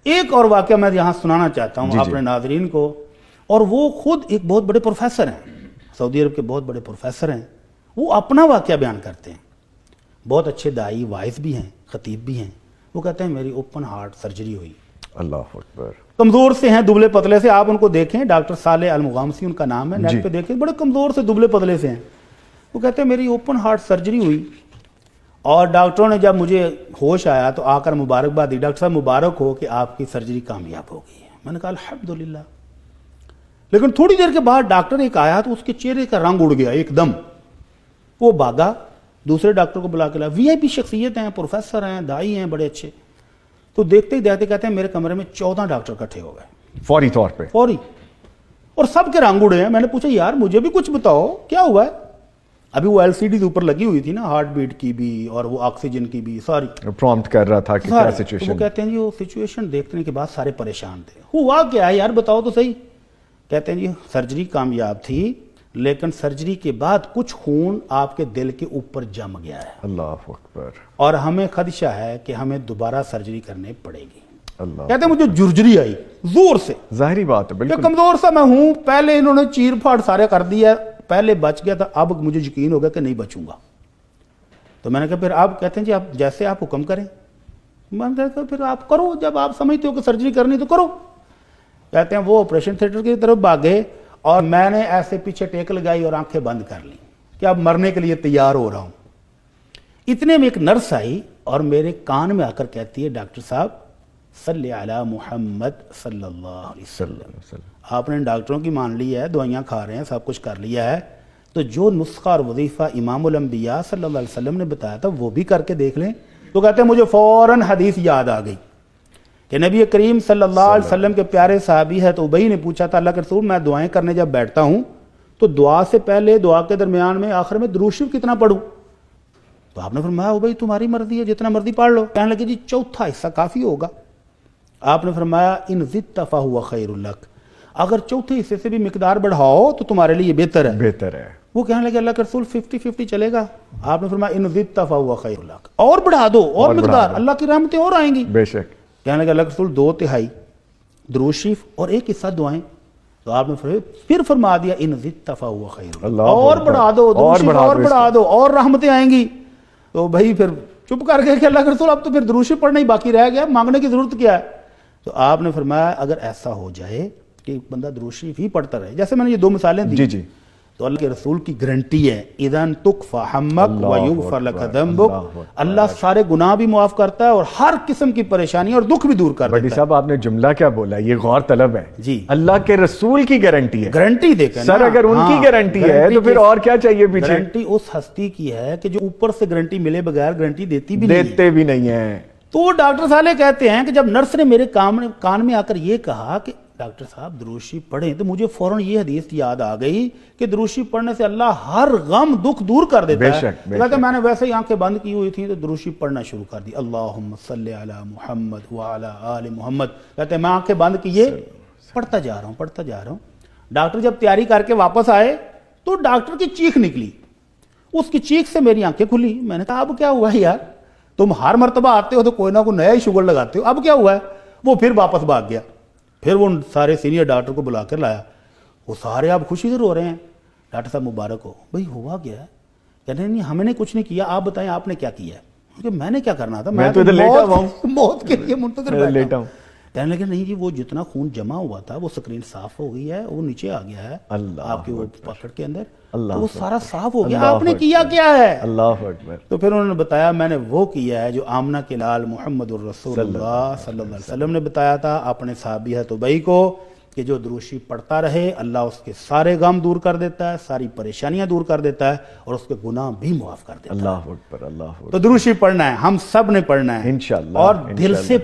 ایک اور واقعہ میں یہاں سنانا چاہتا ہوں اپنے ناظرین کو، اور وہ خود ایک بہت بڑے پروفیسر ہیں، سعودی عرب کے بہت بڑے پروفیسر ہیں. وہ اپنا واقعہ بیان کرتے ہیں. بہت اچھے داعی واعظ بھی ہیں، خطیب بھی ہیں. وہ کہتے ہیں میری اوپن ہارٹ سرجری ہوئی. اللہ اکبر. کمزور سے ہیں، دبلے پتلے سے. آپ ان کو دیکھیں، ڈاکٹر صالح المغامسی ان کا نام ہے، نیٹ پہ دیکھیں، بڑے کمزور سے دبلے پتلے سے ہیں. وہ کہتے ہیں میری اوپن ہارٹ سرجری ہوئی، اور ڈاکٹروں نے جب مجھے ہوش آیا تو آ کر مبارکباد دی، ڈاکٹر صاحب مبارک ہو کہ آپ کی سرجری کامیاب ہو گئی ہے. میں نے کہا الحمدللہ. لیکن تھوڑی دیر کے بعد ڈاکٹر ایک آیا تو اس کے چہرے کا رنگ اڑ گیا ایک دم. وہ بھاگا، دوسرے ڈاکٹر کو بلا کے لایا. وی آئی پی شخصیت ہیں، پروفیسر ہیں، داعی ہیں بڑے اچھے. تو دیکھتے ہی دیکھتے کہتے ہیں میرے کمرے میں 14 ڈاکٹر اکٹھے ہو گئے فوری طور پہ، فوری، اور سب کے رنگ اڑے ہیں. میں نے پوچھا یار مجھے بھی کچھ بتاؤ کیا ہوا ہے. ابھی وہ ایل سی ڈیز اوپر لگی ہوئی تھی نا، ہارٹ بیٹ کی بھی اور وہ آکسیجن کی بھی، ساری پرومپٹ کر رہا تھا کہ کیا سچویشن. وہ کہتے ہیں جی وہ سچویشن دیکھنے کے بعد سارے پریشان تھے. ہوا کیا ہے یار بتاؤ تو صحیح. کہتے ہیں جی سرجری کامیاب تھی، لیکن سرجری کے بعد کچھ خون آپ کے دل کے اوپر جم گیا ہے. اللہ اکبر. اور ہمیں خدشہ ہے کہ ہمیں دوبارہ سرجری کرنے پڑے گی. اللہ. کہتے ہیں مجھے جرجری آئی زور سے. ظاہری بات ہے، کہ بالکل. کمزور سا میں ہوں، پہلے انہوں نے چیر پھاڑ سارے کر دیا، پہلے بچ گیا تھا، اب مجھے یقین ہو گیا کہ نہیں بچوں گا. تو میں نے کہا پھر آپ کہتے ہیں جی آپ جیسے آپ حکم کریں. میں نے کہا پھر آپ کرو، جب آپ سمجھتے ہو کہ سرجری کرنی تو کرو. کہتے ہیں وہ آپریشن تھیٹر کی طرف بھاگے، اور میں نے ایسے پیچھے ٹیک لگائی اور آنکھیں بند کر لیں کہ اب مرنے کے لیے تیار ہو رہا ہوں. اتنے میں ایک نرس آئی اور میرے کان میں آ کر کہتی ہے ڈاکٹر صاحب صلی علی محمد صلی اللہ علیہ وسلم. آپ نے ڈاکٹروں کی مان لی ہے، دوائیاں کھا رہے ہیں، سب کچھ کر لیا ہے، تو جو نسخہ اور وظیفہ امام الانبیاء صلی اللہ علیہ وسلم نے بتایا تھا وہ بھی کر کے دیکھ لیں. تو کہتے ہیں مجھے فوراً حدیث یاد آ گئی کہ نبی کریم صلی اللہ علیہ وسلم کے پیارے صحابی ہے تو ابی نے پوچھا تھا اللہ کے رسول میں دعائیں کرنے جب بیٹھتا ہوں تو دعا سے پہلے، دعا کے درمیان میں، آخر میں درود شریف کتنا پڑھوں؟ تو آپ نے فرمایا ابی تمہاری مرضی ہے، جتنا مرضی پڑھ لو. کہنے لگے جی چوتھا حصہ کافی ہوگا. آپ نے فرمایا ان زدت فہو خیر لک، اگر چوتھے حصے سے بھی مقدار بڑھاؤ تو تمہارے لیے بہتر ہے. بہتر ہے. وہ کہنے لگے اللہ کے رسول 50-50 چلے گا. آپ نے فرمایا ان زدت فہو خیر لک، اور بڑھا دو اور مقدار، اللہ کی رحمتیں اور آئیں گی. بے شک. کہنے لگے اللہ کے رسول 2/3 درود شریف اور 1 حصہ دعائیں. تو آپ نے پھر فرما دیا ان زدت فہو خیر لک، اور بڑھا دو درود شریف اور بڑھا دو اور رحمتیں آئیں گی. تو بھائی پھر چپ کر گئے کہ اللہ کے رسول اب تو پھر درود شریف پڑھنا ہی باقی رہ گیا، مانگنے کی ضرورت کیا ہے. تو آپ نے فرمایا اگر ایسا ہو جائے کہ بندہ درود شریف ہی پڑھتا رہے، جیسے میں نے یہ 2 مثالیں دی، جی تو اللہ کے رسول کی گارنٹی ہے اذن تکفی ہمک ویغفر لک ذنبک، اللہ سارے گناہ بھی معاف کرتا ہے اور ہر قسم کی پریشانی اور دکھ بھی دور کر دیتا ہے. بڑی صاحب آپ نے جملہ کیا بولا، یہ غور طلب ہے. جی اللہ کے رسول کی گارنٹی ہے. گارنٹی دے کر سر اگر ان کی گارنٹی ہے تو پھر اور کیا چاہیے پیچھے. گارنٹی اس ہستی کی ہے کہ جو اوپر سے گارنٹی ملے بغیر گارنٹی دیتی بھی نہیں ہے. تو ڈاکٹر صالح کہتے ہیں کہ جب نرس نے میرے کان میں آ کر یہ کہا کہ ڈاکٹر صاحب درود شریف پڑھیں، تو مجھے فوراً یہ حدیث یاد آ گئی کہ درود شریف پڑھنے سے اللہ ہر غم دکھ دور کر دیتا ہے. کہتے ہیں میں نے ویسے ہی آنکھیں بند کی ہوئی تھی تو درود شریف پڑھنا شروع کر دی، اللہم صلی علی محمد وعلی آل محمد. کہتے ہیں میں آنکھیں بند کیے پڑھتا جا رہا ہوں. ڈاکٹر جب تیاری کر کے واپس آئے تو ڈاکٹر کی چیخ نکلی. اس کی چیخ سے میری آنکھیں کھلی. میں نے کہا اب کیا ہوا ہے یار، تم ہر مرتبہ آتے ہو تو کوئی نہ کوئی نیا ہی شوگر لگاتے ہو، اب کیا ہوا ہے؟ وہ پھر واپس بھاگ گیا. پھر وہ سارے سینئر ڈاکٹر کو بلا کر لایا. وہ سارے اب خوشی سے رو رہے ہیں. ڈاکٹر صاحب مبارک ہو. بھئی ہوا گیا ہے؟ کہتے ہیں نہیں ہم نے کچھ نہیں کیا، آپ بتائیں آپ نے کیا کیا ہے؟ کہ میں نے کیا کرنا تھا، میں تو موت کے لیے منتظر بیٹھا ہوں. کہنے لگے نہیں جی وہ جتنا خون جمع ہوا تھا وہ سکرین صاف ہو گئی ہے، وہ نیچے آ گیا ہے آپ کے وہ پکڑ کے اندر، تو وہ سارا صاف ہو گیا. آپ نے کیا کیا ہے؟ اللہ اکبر. تو پھر انہوں نے بتایا میں نے وہ کیا ہے جو آمنہ کے لال محمد الرسول اللہ صلی اللہ علیہ وسلم نے بتایا تھا اپنے صحابی ہے ابی کو کہ جو درود شریف پڑھتا رہے اللہ اس کے سارے غم دور کر دیتا ہے، ساری پریشانیاں دور کر دیتا ہے اور اس کے گناہ بھی معاف کر دیتا ہے. اللہ اکبر. اللہ اکبر. تو درود شریف پڑھنا ہے، ہم سب نے پڑھنا ہے انشاءاللہ، اور دل سے